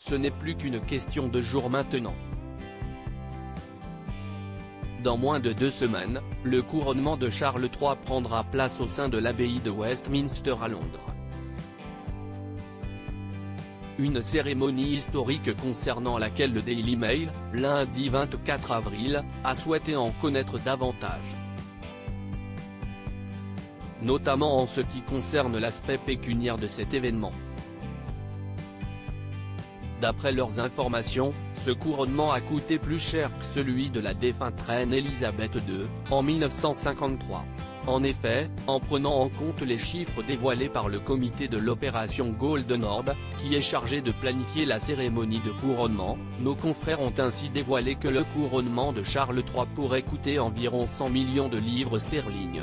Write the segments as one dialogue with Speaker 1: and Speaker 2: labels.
Speaker 1: ce n'est plus qu'une question de jours maintenant. Dans moins de 2 semaines, le couronnement de Charles III prendra place au sein de l'abbaye de Westminster à Londres. Une cérémonie historique concernant laquelle le Daily Mail, lundi 24 avril, a souhaité en connaître davantage. Notamment en ce qui concerne l'aspect pécuniaire de cet événement. D'après leurs informations, ce couronnement a coûté plus cher que celui de la défunte reine Elisabeth II, en 1953. En effet, en prenant en compte les chiffres dévoilés par le comité de l'opération Golden Orb, qui est chargé de planifier la cérémonie de couronnement, nos confrères ont ainsi dévoilé que le couronnement de Charles III pourrait coûter environ 100 millions de livres sterling.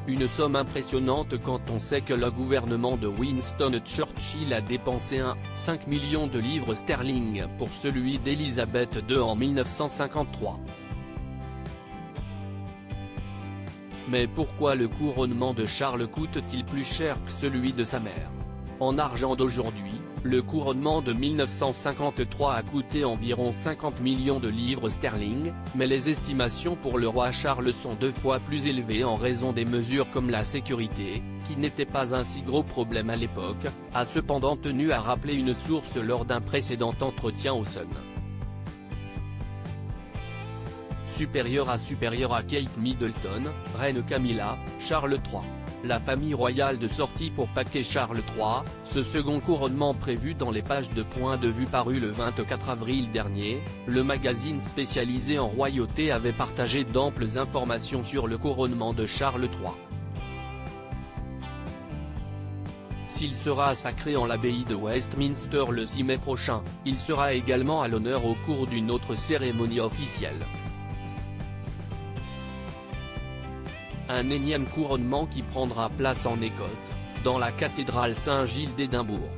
Speaker 1: Une somme impressionnante quand on sait que le gouvernement de Winston Churchill a dépensé 5 millions de livres sterling pour celui d'Elisabeth II en 1953. Mais pourquoi le couronnement de Charles coûte-t-il plus cher que celui de sa mère? En argent d'aujourd'hui, le couronnement de 1953 a coûté environ 50 millions de livres sterling, mais les estimations pour le roi Charles sont 2 fois plus élevées en raison des mesures comme la sécurité, qui n'était pas un si gros problème à l'époque, a cependant tenu à rappeler une source lors d'un précédent entretien au Sun. Supérieur à Kate Middleton, reine Camilla, Charles III. La famille royale de sortie pour paquet Charles III, ce second couronnement prévu dans les pages de Point de vue paru le 24 avril dernier, le magazine spécialisé en royauté avait partagé d'amples informations sur le couronnement de Charles III. S'il sera sacré en l'abbaye de Westminster le 6 mai prochain, il sera également à l'honneur au cours d'une autre cérémonie officielle. Un énième couronnement qui prendra place en Écosse, dans la cathédrale Saint-Gilles d'Édimbourg.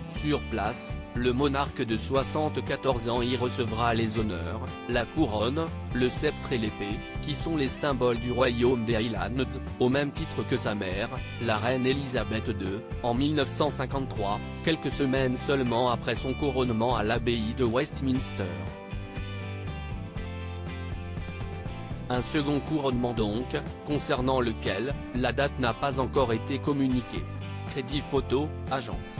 Speaker 1: Sur place, le monarque de 74 ans y recevra les honneurs, la couronne, le sceptre et l'épée, qui sont les symboles du royaume des Highlands, au même titre que sa mère, la reine Elisabeth II, en 1953, quelques semaines seulement après son couronnement à l'abbaye de Westminster. Un second couronnement donc, concernant lequel, la date n'a pas encore été communiquée. Crédit photo, agence.